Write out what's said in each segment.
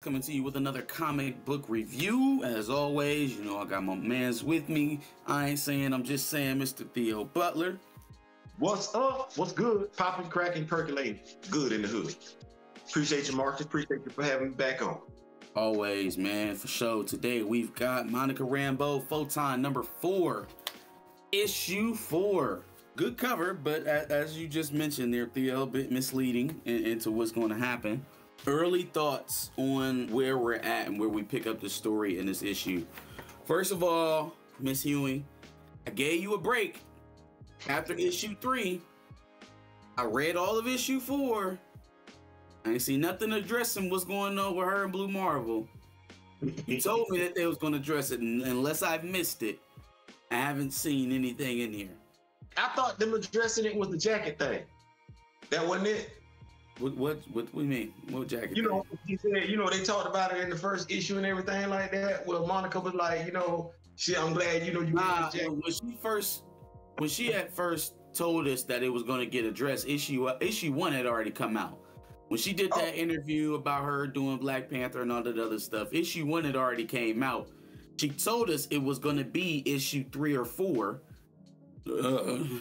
coming to you with another comic book review. As always, you know I got my mans with me. I ain't saying, I'm just saying, Mr. Theo Butler. What's up? What's good? Popping, cracking, percolating. Good in the hood. Appreciate you, Marcus. Appreciate you for having me back on. Always, man, for sure. Today we've got Monica Rambeau, Photon number 4, issue 4. Good cover, but as you just mentioned there, Theo, a bit misleading into what's going to happen. Early thoughts on where we're at and where we pick up the story in this issue. First of all, Miss Ewing, I gave you a break after issue 3. I read all of issue 4. I ain't see nothing addressing what's going on with her and Blue Marvel. You told me that they was going to address it, and unless I've missed it, I haven't seen anything in here. I thought them addressing it was the jacket thing. That wasn't it. What do you mean? What jacket? You know, he said, you know, they talked about it in the first issue and everything like that. Well, Monica was like, you know, I'm glad, you know, you got the jacket. When she at first told us that it was going to get addressed, issue 1 had already come out. When she did that interview about her doing Black Panther and all that other stuff, issue 1 had already came out. She told us it was going to be issue 3 or 4. And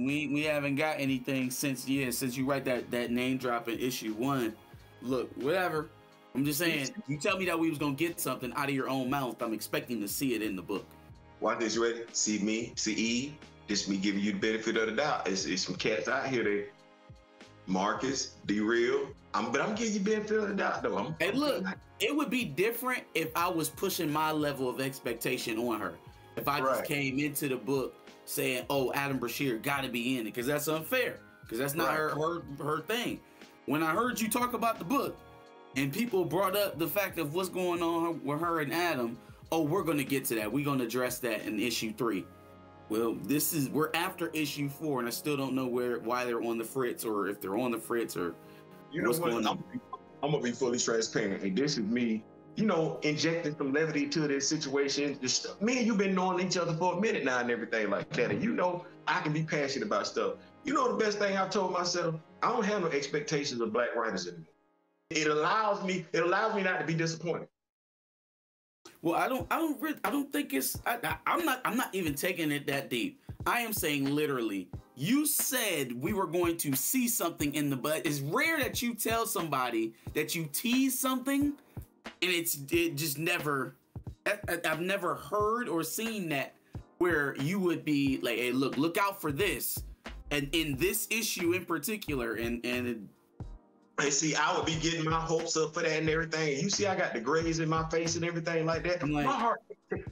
we haven't got anything since you write that name drop in issue 1. Look, whatever. I'm just saying, you tell me that we was gonna get something out of your own mouth. I'm expecting to see it in the book. Watch this, ready? See me, see Eve. This me giving you the benefit of the doubt. It's some cats out here. They Marcus, be real. But I'm giving you benefit of the doubt though. Hey, look, it would be different if I was pushing my level of expectation on her. If I just came into the book saying, "Oh, Adam Brashear got to be in it," because that's unfair. Because that's not her thing. When I heard you talk about the book, and people brought up the fact of what's going on with her and Adam, oh, we're gonna get to that. We're gonna address that in issue 3. Well, we're after issue 4, and I still don't know why they're on the fritz, or if they're on the fritz, or what's going on. I'm gonna be fully transparent, and this is me, you know, injecting some levity to this situation. Me and you've been knowing each other for a minute now and everything like that, and you know I can be passionate about stuff. You know the best thing I've told myself, I don't have no expectations of Black writers anymore. It allows me not to be disappointed. Well, I don't think it's. I'm not even taking it that deep. I am saying literally. You said we were going to see something in the butt. It's rare that you tell somebody that you tease something, and it just never. I've never heard or seen that where you would be like, "Hey, look out for this," and in this issue in particular, and see, I would be getting my hopes up for that and everything. You see, I got the grays in my face and everything like that. Like,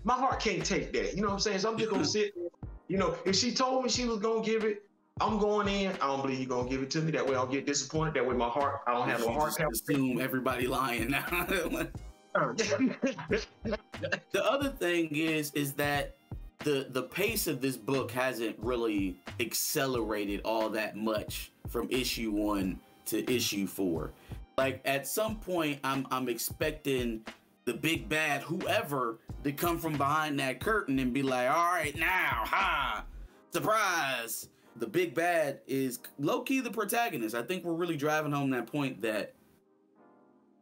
my heart can't take that. You know what I'm saying? So I'm just gonna sit there. You know, if she told me she was gonna give it, I'm going in. I don't believe you're gonna give it to me. That way I'll get disappointed. That way my heart, I don't have no heart. Assume everybody lying now. The other thing is that the pace of this book hasn't really accelerated all that much from issue 1 to issue 4. Like at some point I'm expecting the big bad whoever to come from behind that curtain and be like, all right, now, surprise. The big bad is low-key the protagonist. I think we're really driving home that point that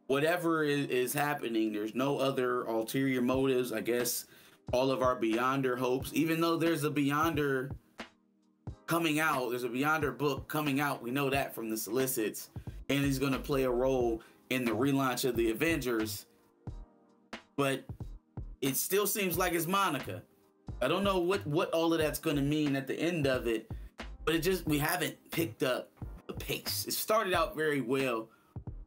whatever is happening, there's no other ulterior motives. I guess all of our Beyonder hopes, even though there's a Beyonder coming out, there's a Beyonder book coming out. We know that from the solicits, and he's going to play a role in the relaunch of the Avengers. But it still seems like it's Monica. I don't know what all of that's going to mean at the end of it, but we haven't picked up the pace. It started out very well,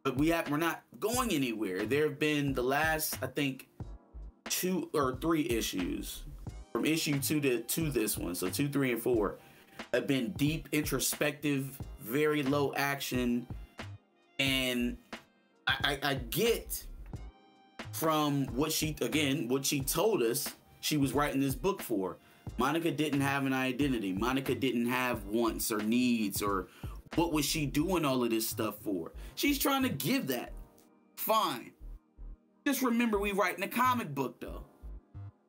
but we're not going anywhere. There have been the last, I think, 2 or 3 issues from issue 2 to this one. So 2, 3, and 4 have been deep, introspective, very low action, and I get from what she told us she was writing this book for. Monica didn't have an identity. Monica didn't have wants or needs, or what was she doing all of this stuff for? She's trying to give that. Fine. Just remember we writing a comic book though.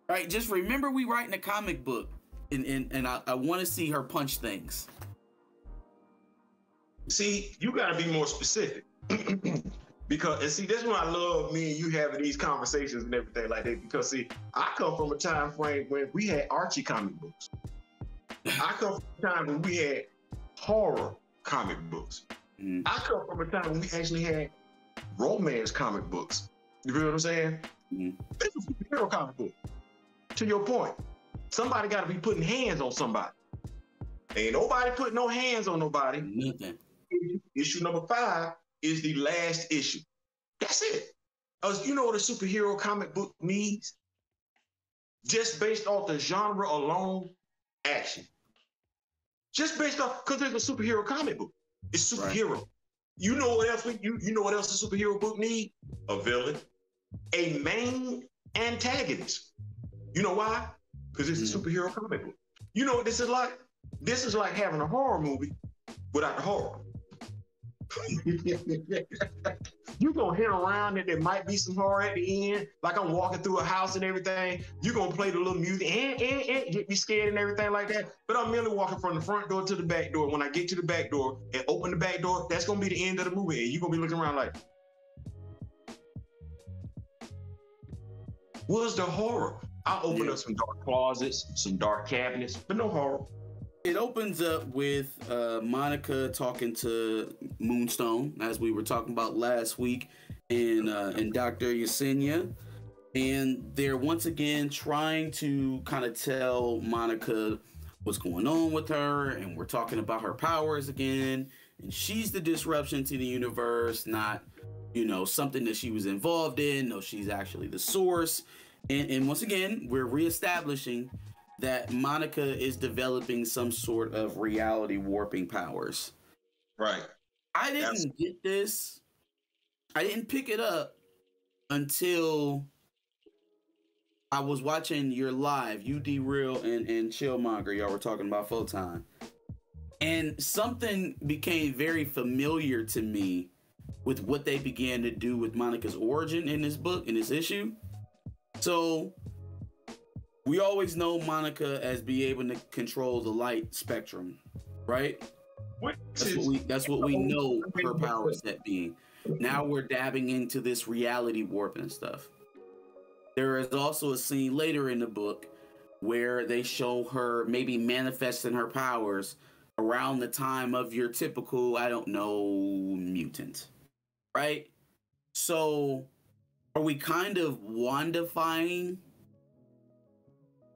Right? Just remember we writing a comic book. And I want to see her punch things. See, you got to be more specific. Because, and see, this is why I love me and you having these conversations and everything like that. Because, see, I come from a time frame when we had Archie comic books. I come from a time when we had horror comic books. I come from a time when we actually had romance comic books. You feel what I'm saying? This is a superhero comic book. To your point, somebody got to be putting hands on somebody. Ain't nobody putting no hands on nobody. Nothing. Issue number 5 is the last issue. That's it. You know what a superhero comic book needs? Just based off the genre alone, action. Just based off, because it's a superhero comic book. It's superhero. Right. You know what else? You know what else a superhero book need? A villain, a main antagonist. You know why? Because it's a superhero comic book. You know what this is like? This is like having a horror movie without the horror. You're gonna hit around and there might be some horror at the end, like I'm walking through a house and everything. You're gonna play the little music and get me scared and everything like that. But I'm merely walking from the front door to the back door. When I get to the back door and open the back door, that's gonna be the end of the movie. And you're gonna be looking around like, what's the horror? I'll open up some dark closets, some dark cabinets, but no horror. It opens up with Monica talking to Moonstone, as we were talking about last week, and Dr. Yesenia. And they're once again trying to kind of tell Monica what's going on with her, and we're talking about her powers again. And she's the disruption to the universe, not, you know, something that she was involved in. No, she's actually the source. And once again, we're reestablishing that Monica is developing some sort of reality warping powers. Right. I didn't get this. I didn't pick it up until I was watching your live, UD Real and Chillmonger. Y'all were talking about Photon. And something became very familiar to me with what they began to do with Monica's origin in this book, in this issue. So we always know Monica as being able to control the light spectrum, right? That's what we know her power set being. Now we're dabbing into this reality warp and stuff. There is also a scene later in the book where they show her maybe manifesting her powers around the time of your typical, I don't know, mutant, right? So are we kind of Wandifying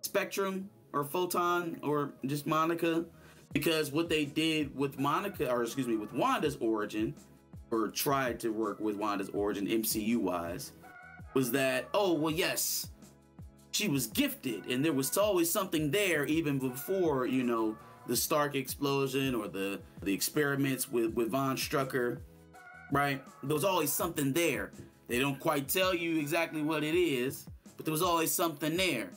Spectrum or Photon or just Monica? Because what they did with Monica, or excuse me, with Wanda's origin, or tried to work with Wanda's origin MCU wise, was that, oh, well, yes, she was gifted and there was always something there even before, you know, the Stark explosion or the experiments with Von Strucker, right? There was always something there. They don't quite tell you exactly what it is, but there was always something there.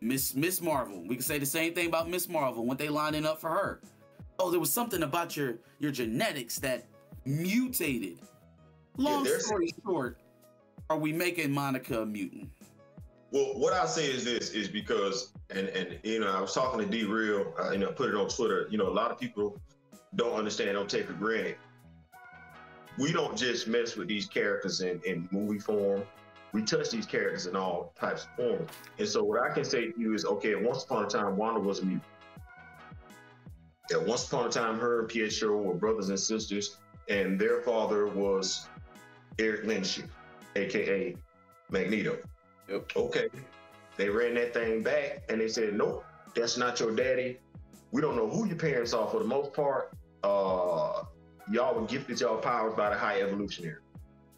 Miss Marvel. We can say the same thing about Miss Marvel when they lining up for her. Oh, there was something about your genetics that mutated. Long story short, are we making Monica a mutant? Well, what I say is this, is because, and you know, I was talking to D Real, you know, put it on Twitter. You know, a lot of people don't understand, don't take for granted. We don't just mess with these characters in movie form. We touch these characters in all types of forms. And so what I can say to you is, okay, once upon a time, Wanda was a mutant. Yeah, once upon a time, her and Pietro were brothers and sisters, and their father was Eric Lenshew, AKA Magneto. Yep. Okay, they ran that thing back, and they said, nope, that's not your daddy. We don't know who your parents are for the most part. Y'all were gifted y'all powers by the high evolutionary.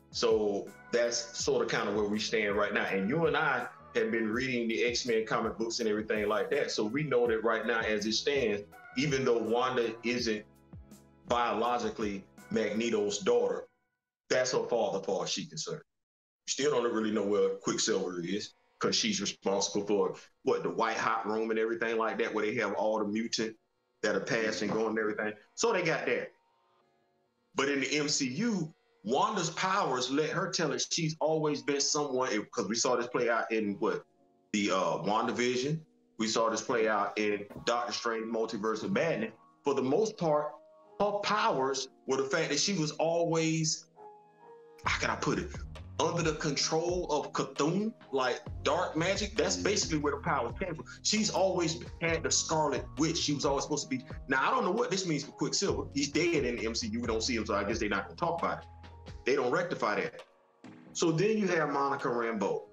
So that's sort of kind of where we stand right now. And you and I have been reading the X-Men comic books and everything like that. So we know that right now, as it stands, even though Wanda isn't biologically Magneto's daughter, that's her father, as far as she's concerned. We still don't really know where Quicksilver is, because she's responsible for the White Hot Room and everything like that, where they have all the mutant that are passing, going and everything. So they got that. But in the MCU, Wanda's powers let her tell it she's always been someone, because we saw this play out in the WandaVision. We saw this play out in Doctor Strange Multiverse of Madness. For the most part, her powers Well, the fact that she was always, how can I put it, under the control of Cthulhu, like dark magic. That's basically where the power came from. She's always had the Scarlet Witch. She was always supposed to be. Now, I don't know what this means for Quicksilver. He's dead in the MCU. We don't see him, so I guess they're not going to talk about it. They don't rectify that. So then you have Monica Rambeau.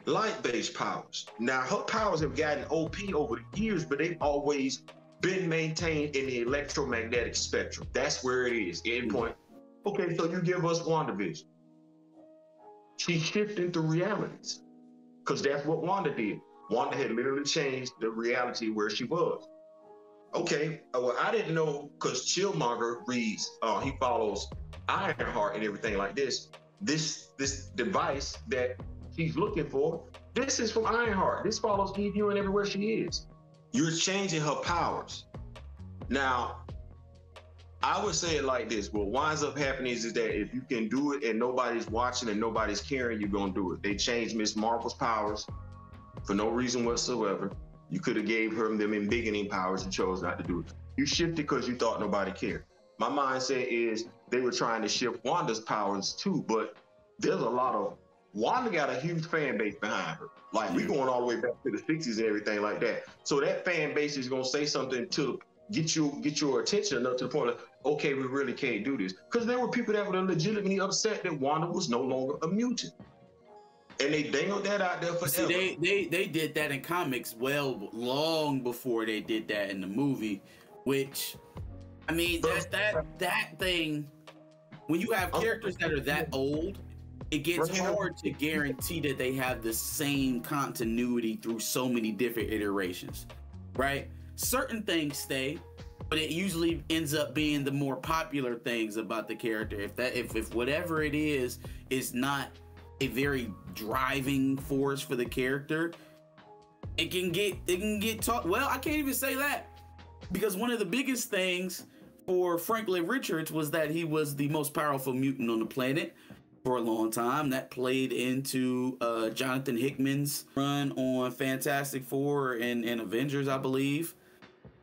Light-based powers. Now, her powers have gotten OP over the years, but they've always been maintained in the electromagnetic spectrum. That's where it is, endpoint. Okay, so you give us WandaVision. She's shifting through realities, because that's what Wanda did. Wanda had literally changed the reality where she was. Okay, well, I didn't know, because Chillmonger reads, he follows Ironheart and everything like this. This device that she's looking for, this is from Ironheart. This follows Eve Ewing everywhere she is. You're changing her powers. Now, I would say it like this. What winds up happening is that if you can do it and nobody's watching and nobody's caring, you're going to do it. They changed Miss Marvel's powers for no reason whatsoever. You could have gave her them embiggening powers and chose not to do it. You shifted because you thought nobody cared. My mindset is they were trying to shift Wanda's powers too, but there's a lot of, Wanda got a huge fan base behind her. Like, we going all the way back to the 60s and everything like that. So that fan base is going to say something to get your attention up to the point of, okay, we really can't do this. Because there were people that were legitimately upset that Wanda was no longer a mutant. And they dangled that out there forever. See, they did that in comics long before they did that in the movie, which, I mean, that thing, when you have characters that are that old, it gets hard to guarantee that they have the same continuity through so many different iterations, right? Certain things stay, but it usually ends up being the more popular things about the character. If whatever it is not a very driving force for the character, it can get taught. Well, I can't even say that, because one of the biggest things for Franklin Richards was that he was the most powerful mutant on the planet for a long time. That played into Jonathan Hickman's run on Fantastic Four and Avengers, I believe.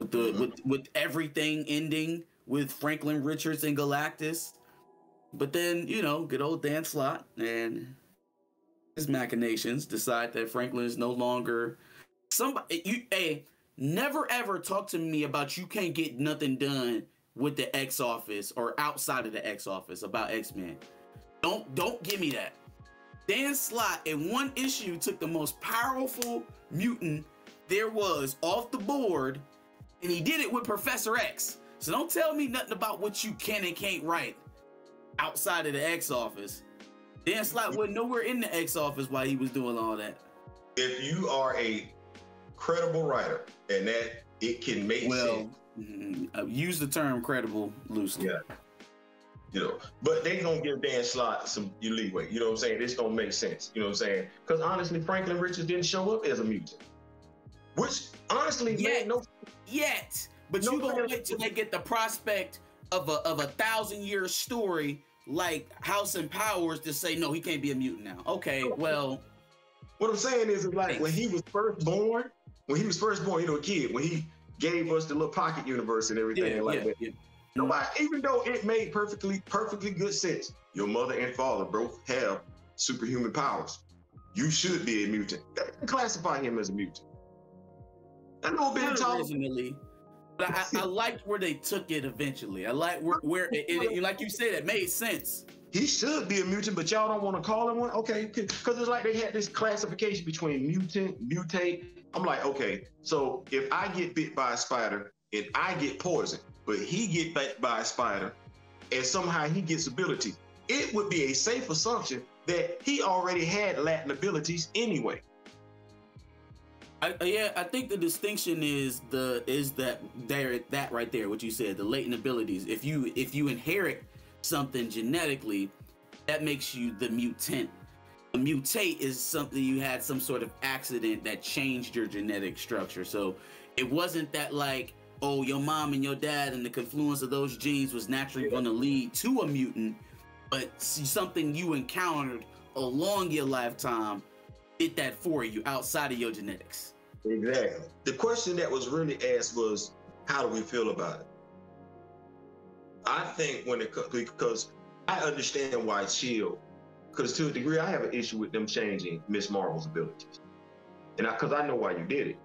With everything ending with Franklin Richards and Galactus. But then, you know, good old Dan Slott and his machinations decide that Franklin is no longer somebody. Never ever talk to me about you can't get nothing done with the X Office or outside of the X Office about X-Men. Don't give me that. Dan Slott in one issue took the most powerful mutant there was off the board, and he did it with Professor X. So don't tell me nothing about what you can and can't write outside of the X Office. Dan Slott wasn't nowhere in the X Office while he was doing all that. If you are a credible writer and that it can make sense. Use the term credible loosely. Yeah. You know, but they gonna give Dan Slott some leeway. You know what I'm saying? This don't make sense. You know what I'm saying? Because honestly, Franklin Richards didn't show up as a mutant, which honestly made no yet. But you gonna wait till they get the prospect of a 1,000-year story like House and Powers to say no, he can't be a mutant now. Okay, well, what I'm saying is like when he was first born, you know, a kid, when he gave us the little pocket universe and everything that. Yeah. Nobody, even though it made perfectly good sense, your mother and father both have superhuman powers. You should be a mutant. They can classify him as a mutant. I know originally, but I liked where they took it eventually. I like where it, like you said, it made sense. He should be a mutant, but y'all don't want to call him one? Okay, because it's like they had this classification between mutant, mutate. I'm like, okay, so if I get bit by a spider and I get poisoned, but he get bit by a spider and somehow he gets ability, it would be a safe assumption that he already had Latin abilities anyway. I think the distinction is that right there, what you said, the latent abilities. If you inherit something genetically, that makes you the mutant. A mutate is something you had some sort of accident that changed your genetic structure. So it wasn't that like, oh, your mom and your dad and the confluence of those genes was naturally going to lead to a mutant, but something you encountered along your lifetime did that for you outside of your genetics. Exactly. The question that was really asked was, how do we feel about it? I think when it comes, because I understand why Shield, because to a degree I have an issue with them changing Miss Marvel's abilities, and because I know why you did it.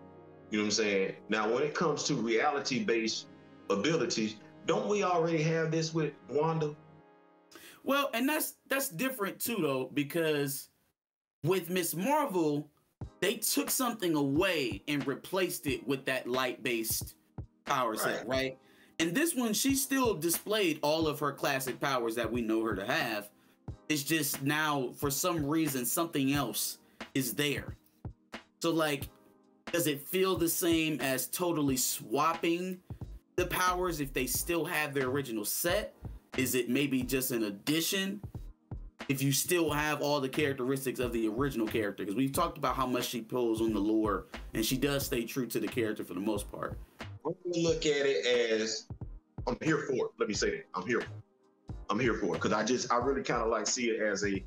You know what I'm saying? Now, when it comes to reality-based abilities, don't we already have this with Wanda? Well, and that's different too, though, because with Miss Marvel, they took something away and replaced it with that light-based power set, right? And this one, she still displayed all of her classic powers that we know her to have. It's just now, for some reason, something else is there. So, like, does it feel the same as totally swapping the powers if they still have their original set? Is it maybe just an addition if you still have all the characteristics of the original character? Because we've talked about how much she pulls on the lore, and she does stay true to the character for the most part. I'm gonna look at it as, I'm here for it. Let me say that. I'm here for it. I'm here for it. Because I really kind of like see it as a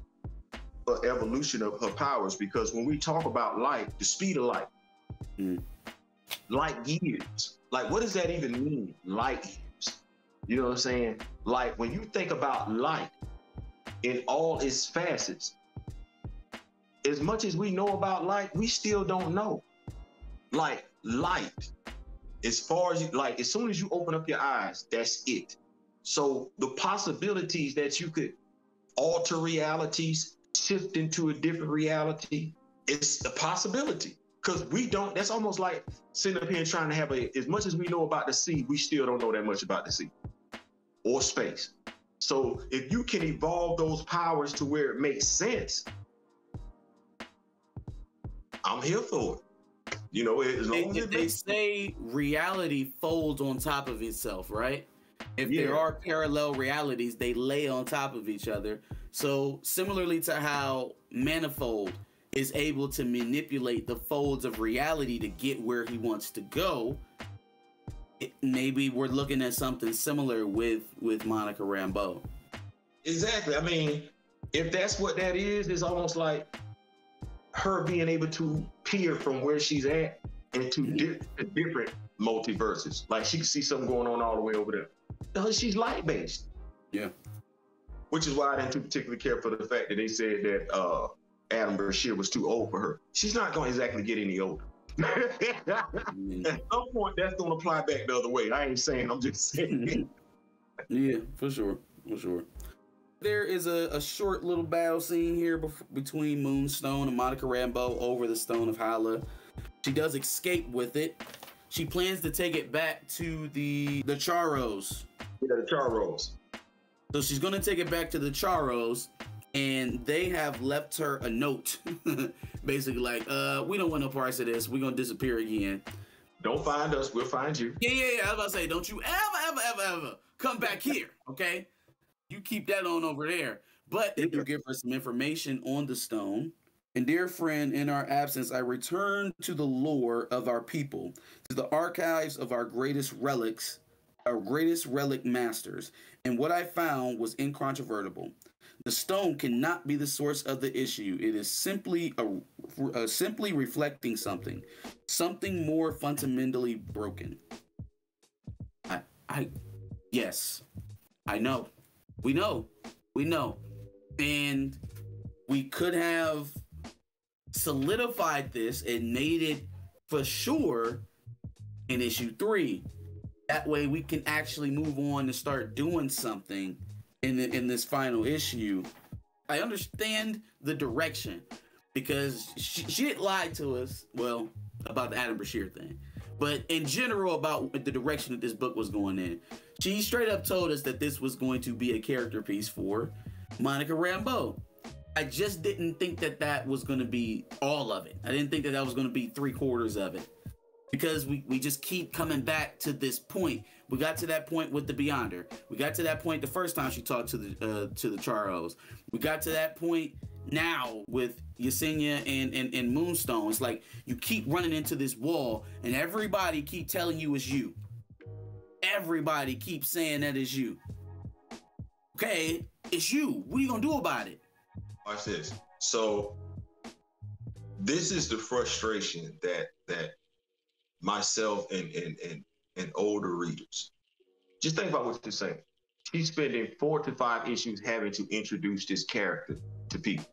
evolution of her powers. Because when we talk about light, the speed of light, light years, like what does that even mean? Light years. You know what I'm saying? Like when you think about light in all its facets, as much as we know about light, we still don't know. Like light, as far as like, as soon as you open up your eyes, that's it. So the possibilities that you could alter realities, shift into a different reality, it's a possibility. Because we don't, that's almost like sitting up here and trying to have as much as we know about the sea, we still don't know that much about the sea or space. So if you can evolve those powers to where it makes sense, I'm here for it. You know, as long as they say reality folds on top of itself, right? If there are parallel realities, they lay on top of each other. So similarly to how Manifold is able to manipulate the folds of reality to get where he wants to go, maybe we're looking at something similar with Monica Rambeau. Exactly. I mean, if that's what that is, it's almost like her being able to peer from where she's at into different multiverses. Like she can see something going on all the way over there. Because she's light-based. Yeah. Which is why I didn't particularly care for the fact that they said that Adam Brashear was too old for her. She's not going to exactly get any older. At some point, that's going to apply back the other way. I ain't saying, I'm just saying. Yeah, for sure. For sure. There is a short little battle scene here between Moonstone and Monica Rambeau over the Stone of Hala. She does escape with it. She plans to take it back to the Charos. Yeah, the Charos. So she's going to take it back to the Charos, and they have left her a note. Basically like, we don't want no parts of this. We're going to disappear again. Don't find us. We'll find you. Yeah. I was about to say, don't you ever come back here, okay? You keep that on over there. But they do give her some information on the stone. And dear friend, in our absence, I return to the lore of our people, to the archives of our greatest relics, our greatest relic masters. And what I found was incontrovertible. The stone cannot be the source of the issue. It is simply simply reflecting something more fundamentally broken. Yes, I know. We know. And we could have solidified this and made it for sure in issue 3. That way we can actually move on and start doing something in this final issue. I understand the direction because she had lied to us, well, about the Adam Brashear thing, but in general about the direction that this book was going in. She straight up told us that this was going to be a character piece for Monica Rambeau. I just didn't think that was going to be all of it. I didn't think that was going to be 3/4 of it, because we just keep coming back to this point. We got to that point with the Beyonder. We got to that point the first time she talked to the Charos. We got to that point now with Yesenia and Moonstone. It's like you keep running into this wall, and everybody keep telling you it's you. Everybody keeps saying that it's you. Okay, it's you. What are you gonna do about it? Watch this. So this is the frustration that myself and older readers. Just think about what you're saying. she's spending 4 to 5 issues having to introduce this character to people.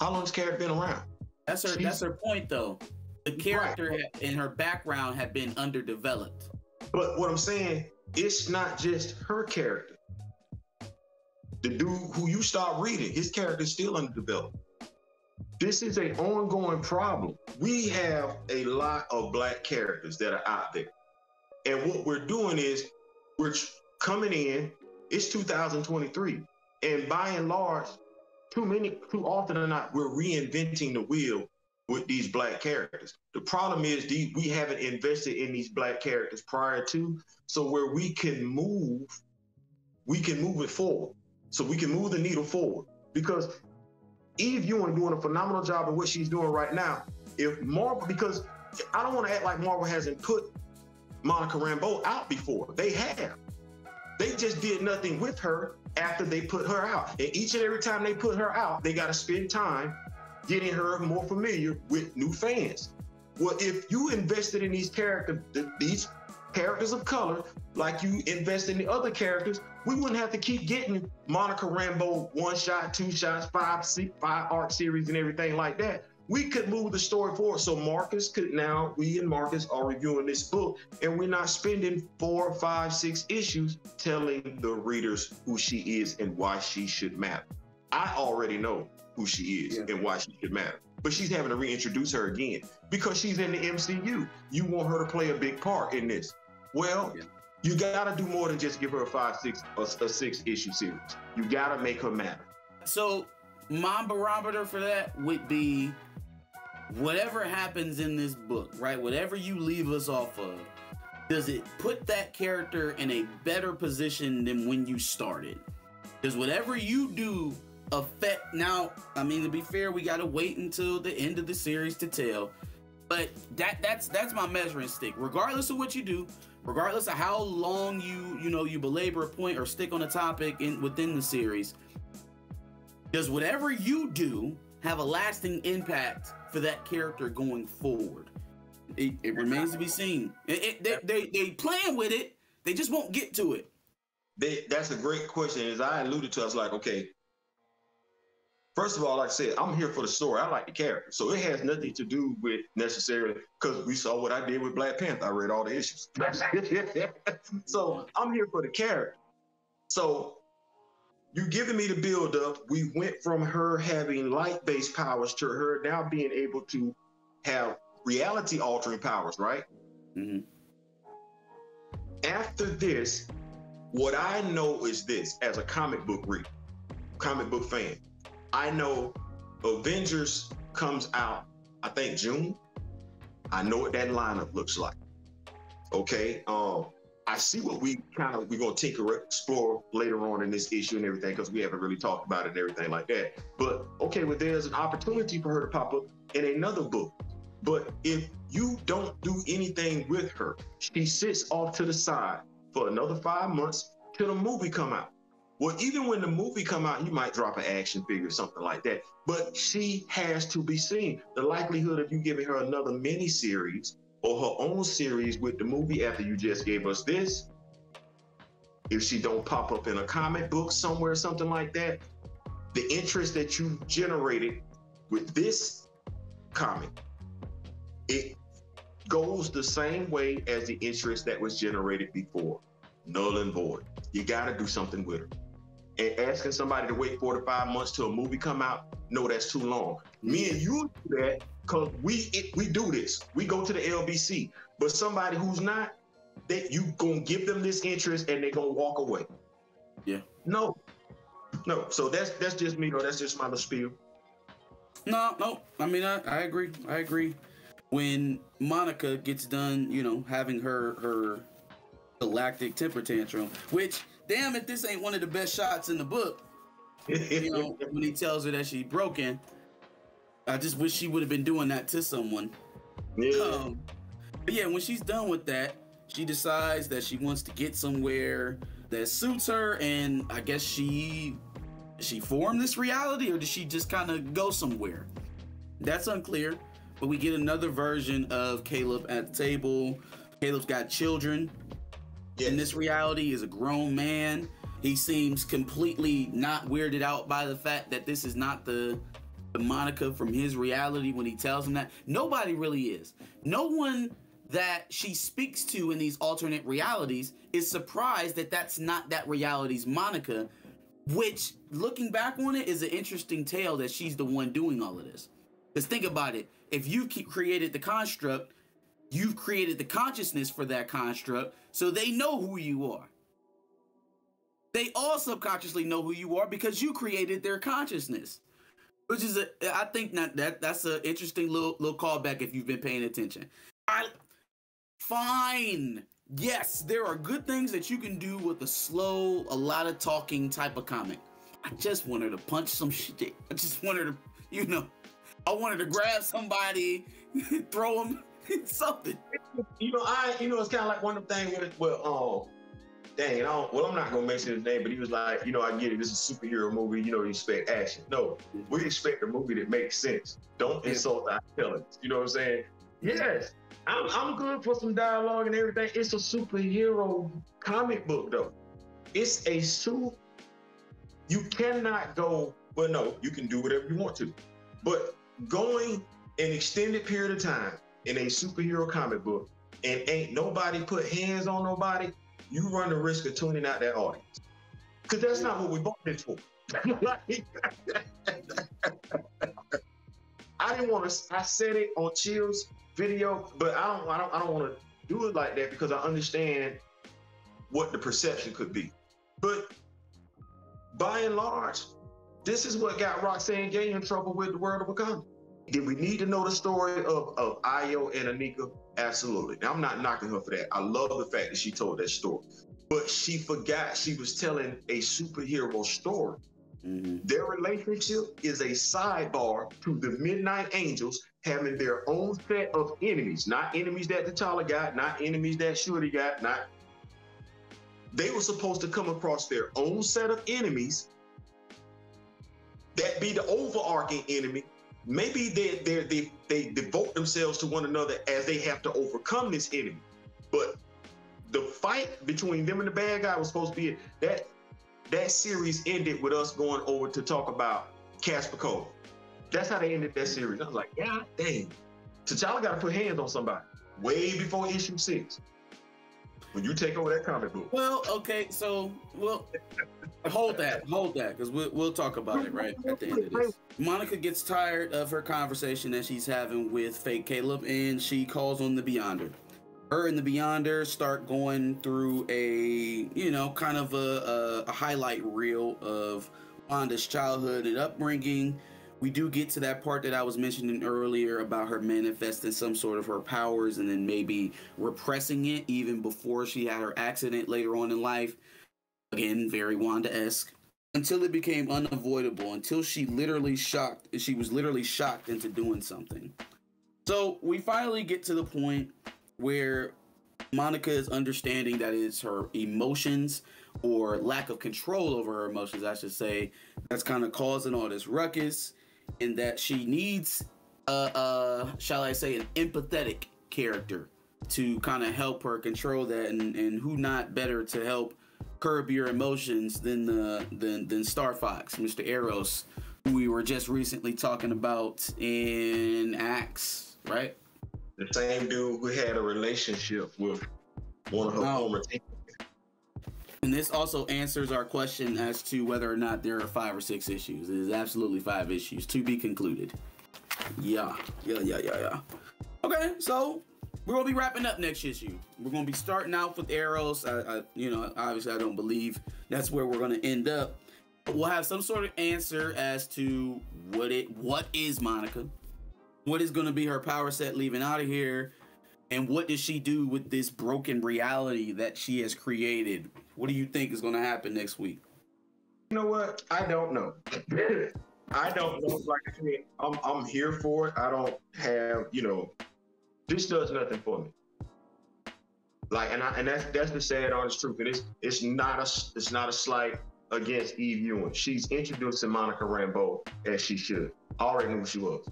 How long has character been around? That's her point, though. The character and her background have been underdeveloped. But what I'm saying, it's not just her character. The dude who you start reading, his character is still underdeveloped. This is an ongoing problem. We have a lot of Black characters that are out there. And what we're doing is we're coming in, it's 2023. And by and large, too often than not, we're reinventing the wheel with these Black characters. The problem is we haven't invested in these Black characters prior to, so where we can move it forward. So we can move the needle forward. Because Eve Ewing doing a phenomenal job of what she's doing right now. If Marvel, because I don't want to act like Marvel hasn't put Monica Rambeau out before. They have. They just did nothing with her after they put her out. And each and every time they put her out, they got to spend time getting her more familiar with new fans. Well, if you invested in these characters of color, like you invest in the other characters, we wouldn't have to keep getting Monica Rambeau 1 shot, 2 shots, 5 arc series and everything like that. We could move the story forward. So we and Marcus are reviewing this book, and we're not spending 4, 5, 6 issues telling the readers who she is and why she should matter. I already know who she is and why she should matter. But she's having to reintroduce her again because she's in the MCU. You want her to play a big part in this. Well, you gotta do more than just give her a 6 issue series. You gotta make her matter. So my barometer for that would be whatever happens in this book, right? Whatever you leave us off of, does it put that character in a better position than when you started? Does whatever you do affect, now, I mean, to be fair, we gotta wait until the end of the series to tell, but that's my measuring stick. Regardless of what you do, regardless of how long you belabor a point or stick on a topic within the series, does whatever you do have a lasting impact for that character going forward? It remains to be seen. They playing with it, they just won't get to it. That's a great question. As I alluded to, I was like, okay, first of all, like I said, I'm here for the story. I like the character. So it has nothing to do with necessarily, because we saw what I did with Black Panther. I read all the issues. So I'm here for the character. So you giving me the build up. We went from her having light-based powers to her now being able to have reality-altering powers, right? Mm-hmm. After this, what I know is this, as a comic book reader, comic book fan, I know Avengers comes out, I think June. I know what that lineup looks like. Okay. I see what we're gonna explore later on in this issue and everything, because we haven't really talked about it and everything like that. But okay, well, there's an opportunity for her to pop up in another book. But if you don't do anything with her, she sits off to the side for another 5 months till the movie come out. Well, even when the movie come out, you might drop an action figure or something like that. But she has to be seen. The likelihood of you giving her another mini series or her own series with the movie after you just gave us this, if she don't pop up in a comic book somewhere, something like that, the interest that you generated with this comic, it goes the same way as the interest that was generated before. Null and void. You gotta do something with her. And asking somebody to wait 4 to 5 months till a movie come out, no, that's too long. Me and you do that because we do this. We go to the LBC. But somebody who's not, you gonna give them this interest and they gonna walk away. Yeah. No. So that's just me, though. That's just my little spiel. No. I mean, I agree. When Monica gets done, having her galactic temper tantrum, which, damn it, this ain't one of the best shots in the book. When he tells her that she's broken, I just wish she would have been doing that to someone. Yeah. But yeah, when she's done with that, she decides that she wants to get somewhere that suits her, and I guess she formed this reality, or did she just kind of go somewhere? That's unclear. But we get another version of Caleb at the table. Caleb's got children. Yes. In this reality, is a grown man. He seems completely not weirded out by the fact that this is not the Monica from his reality when he tells him that. Nobody really is. No one that she speaks to in these alternate realities is surprised that that's not that reality's Monica, which, looking back on it, is an interesting tale that she's the one doing all of this. Because think about it. If you created the construct, you've created the consciousness for that construct, so they know who you are. They all subconsciously know who you are because you created their consciousness, which is I think that's an interesting little callback if you've been paying attention. Fine. Yes, there are good things that you can do with a slow, a lot of talking type of comic. I just want her to punch some shit. I just want her to, you know, I want her to grab somebody, throw them, something. You know, it's kind of like one of the things dang, I'm not gonna mention his name, but he was like, you know, I get it, this is a superhero movie, you know, you expect action. No, we expect a movie that makes sense. Don't insult our intelligence. You know what I'm saying? Yes, I'm good for some dialogue and everything. It's a superhero comic book, though. It's a you cannot go, well, no, you can do whatever you want to. But going an extended period of time in a superhero comic book and ain't nobody put hands on nobody, you run the risk of tuning out that audience. Because that's not what we bought this for. I didn't want to, I said it on Chill's video, but I don't want to do it like that because I understand what the perception could be. But by and large, this is what got Roxanne Gay in trouble with the world of Wakanda. Did we need to know the story of Io and Anika? Absolutely. Now, I'm not knocking her for that. I love the fact that she told that story. But she forgot she was telling a superhero story. Mm-hmm. Their relationship is a sidebar to the Midnight Angels having their own set of enemies. Not enemies that T'Challa got, not enemies that Shuri got, not... They were supposed to come across their own set of enemies that be the overarching enemy. Maybe they devote themselves to one another as they have to overcome this enemy. But the fight between them and the bad guy was supposed to be that series ended with us going over to talk about Casper Cove. That's how they ended that series. I was like, God dang. T'Challa got to put hands on somebody way before issue 6. When you take over that comic book. Well, okay, so hold that, because we'll talk about it right at the end of this. Monica gets tired of her conversation that she's having with fake Caleb, and she calls on the Beyonder. Her and the Beyonder start going through a, you know, kind of a highlight reel of Wanda's childhood and upbringing. We do get to that part that I was mentioning earlier about her manifesting some sort of her powers and then maybe repressing it even before she had her accident later on in life. Again, very Wanda-esque. Until it became unavoidable, until she was literally shocked into doing something. So we finally get to the point where Monica is understanding that it's her emotions, or lack of control over her emotions, I should say, that's kind of causing all this ruckus. And that she needs, shall I say, an empathetic character to kind of help her control that, and who not better to help curb your emotions than Star Fox, Mr. Eros, who we were just recently talking about in Axe, right? The same dude who had a relationship with one of her former teammates. And this also answers our question as to whether or not there are 5 or 6 issues. It is absolutely 5 issues to be concluded. Yeah. Okay, so we're gonna be wrapping up next issue. We're gonna be starting out with Eros. You know, obviously I don't believe that's where we're gonna end up. But we'll have some sort of answer as to what is Monica, what is gonna be her power set leaving out of here, and what does she do with this broken reality that she has created? What do you think is going to happen next week? You know what? I don't know. I don't know. Like I said, I'm here for it. I don't have, you know, this does nothing for me. Like, and that's the sad, honest truth. And it's not a slight against Eve Ewing. She's introducing Monica Rambeau as she should. I already knew who she was.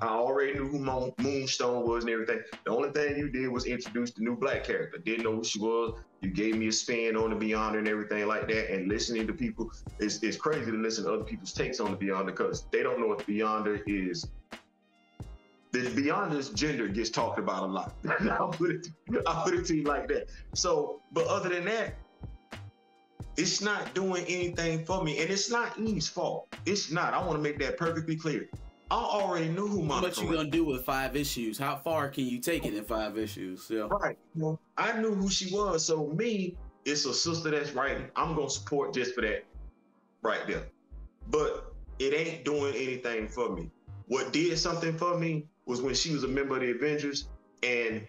I already knew who Moonstone was and everything. The only thing you did was introduce the new black character. Didn't know who she was. You gave me a spin on the Beyonder and everything like that. And listening to people, it's crazy to listen to other people's takes on the Beyonder because they don't know what the Beyonder is. The Beyonder's gender gets talked about a lot. I'll put it to you like that. So, but other than that, it's not doing anything for me, and it's not Eve's fault. It's not. I want to make that perfectly clear. I already knew who Monica. What you gonna do with 5 issues? How far can you take it in 5 issues? Yeah. Right. Well, I knew who she was, so me, it's a sister that's writing. I'm gonna support just for that, right there. But it ain't doing anything for me. What did something for me was when she was a member of the Avengers, and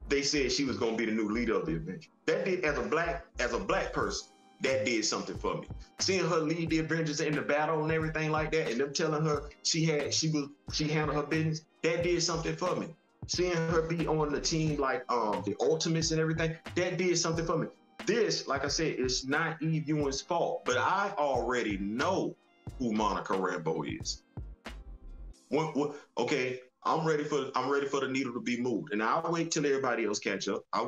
they said she was gonna be the new leader of the Avengers. That did, as a black person, that did something for me. Seeing her lead the Avengers in the battle and everything like that, and them telling her she handled her business, that did something for me. Seeing her be on the team like the Ultimates and everything, that did something for me. This, like I said, it's not Eve Ewing's fault, but I already know who Monica Rambeau is. Okay, I'm ready for the needle to be moved, and I'll wait till everybody else catch up. I'm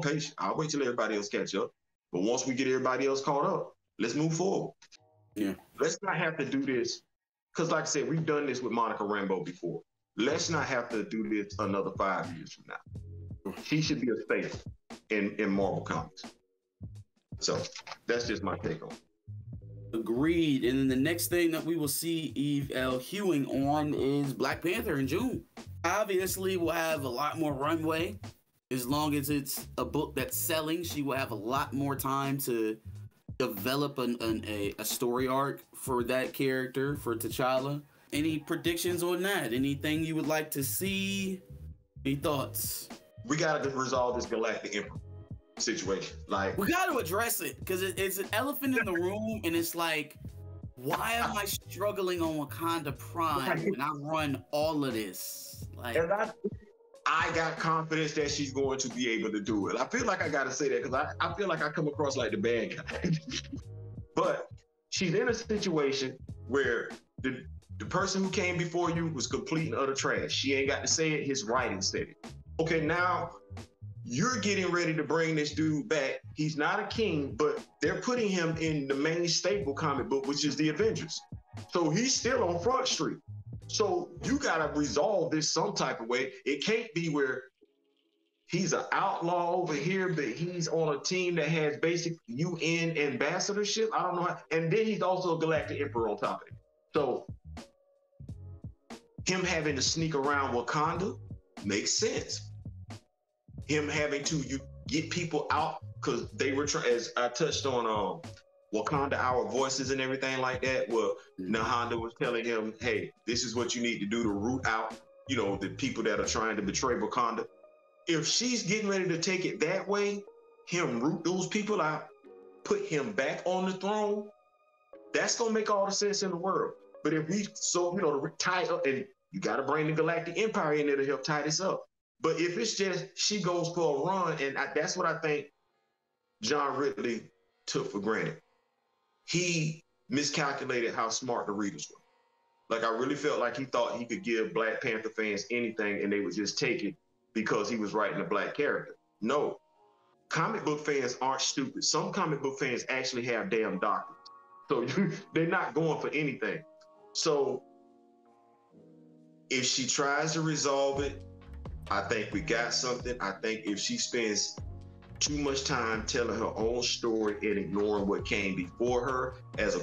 patient. I'll wait till everybody else catch up. But once we get everybody else caught up, let's move forward. Yeah. Let's not have to do this. Because like I said, we've done this with Monica Rambeau before. Let's not have to do this another 5 years from now. She should be a staple in Marvel Comics. So that's just my take on it. Agreed. And then the next thing that we will see Eve Ewing on is Black Panther in June. Obviously, we'll have a lot more runway. As long as it's a book that's selling, she will have a lot more time to develop a story arc for that character, for T'Challa. Any predictions on that? Anything you would like to see? Any thoughts? We got to resolve this Galactic Emperor situation. Like, we got to address it because it's an elephant in the room, and it's like, why am I struggling on Wakanda Prime when I run all of this? Like, I got confidence that she's going to be able to do it. I feel like I got to say that because I feel like I come across like the bad guy. But she's in a situation where the person who came before you was complete and utter trash. She ain't got to say it. His writing said it. Okay, now you're getting ready to bring this dude back. He's not a king, but they're putting him in the main staple comic book, which is the Avengers. So he's still on Front Street. So you got to resolve this some type of way. It can't be where he's an outlaw over here, but he's on a team that has basic UN ambassadorship. I don't know how. And then he's also a Galactic Emperor on top of it. So him having to sneak around Wakanda makes sense. Him having to get people out because they were as I touched on Wakanda, Our Voices and everything like that. Well, Nahanda was telling him, hey, this is what you need to do to root out, the people that are trying to betray Wakanda. If she's getting ready to take it that way, him root those people out, put him back on the throne, that's going to make all the sense in the world. But if we, to tie up, and you got to bring the Galactic Empire in there to help tie this up. But if it's just she goes for a run, and that's what I think John Ridley took for granted. He miscalculated how smart the readers were. Like, I really felt like he thought he could give Black Panther fans anything and they would just take it because he was writing a black character. No, comic book fans aren't stupid. Some comic book fans actually have damn doctors. So they're not going for anything. So if she tries to resolve it, I think we got something. I think if she spends too much time telling her own story and ignoring what came before her, as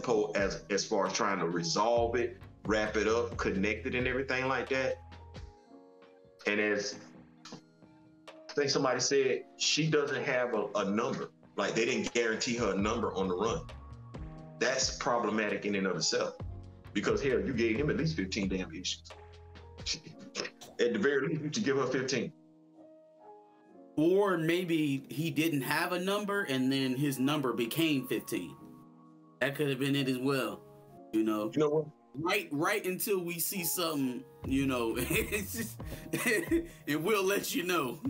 far as trying to resolve it, wrap it up, connect it and everything like that. And as I think somebody said, she doesn't have a number. Like, they didn't guarantee her a number on the run. That's problematic in and of itself. Because hell, you gave him at least 15 damn issues. At the very least, you should give her 15. Or maybe he didn't have a number and then his number became 15. That could have been it as well. You know what? Right until we see something, it's just, it will let you know.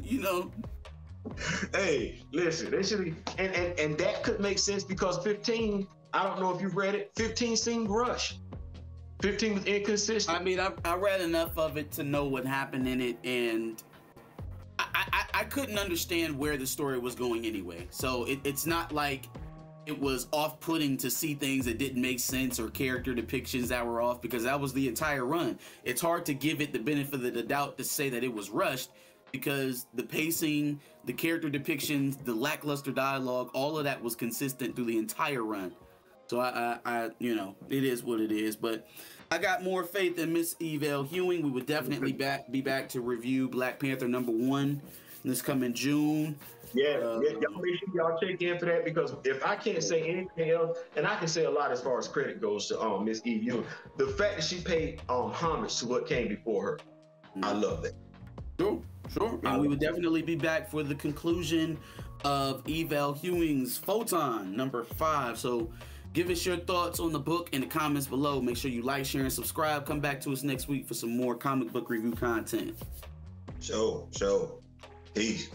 Hey, listen, they should be, and that could make sense because 15, I don't know if you've read it, 15 seemed rushed. 15 was inconsistent. I mean, I read enough of it to know what happened in it, and I couldn't understand where the story was going anyway. So it's not like it was off-putting to see things that didn't make sense or character depictions that were off, because that was the entire run. It's hard to give it the benefit of the doubt to say that it was rushed, because the pacing, the character depictions, the lackluster dialogue, all of that was consistent through the entire run. So I you know, it is what it is. But I got more faith in Miss Eve Ewing. We would definitely be back to review Black Panther #1 this coming June. Yeah, y'all make sure y'all check in for that, because if I can't say anything else, and I can say a lot as far as credit goes to Miss Eve Ewing, the fact that she paid homage to what came before her, I love that. Sure. And we would definitely be back for the conclusion of Eve Ewing's Photon #5. So give us your thoughts on the book in the comments below. Make sure you like, share, and subscribe. Come back to us next week for some more comic book review content. Peace.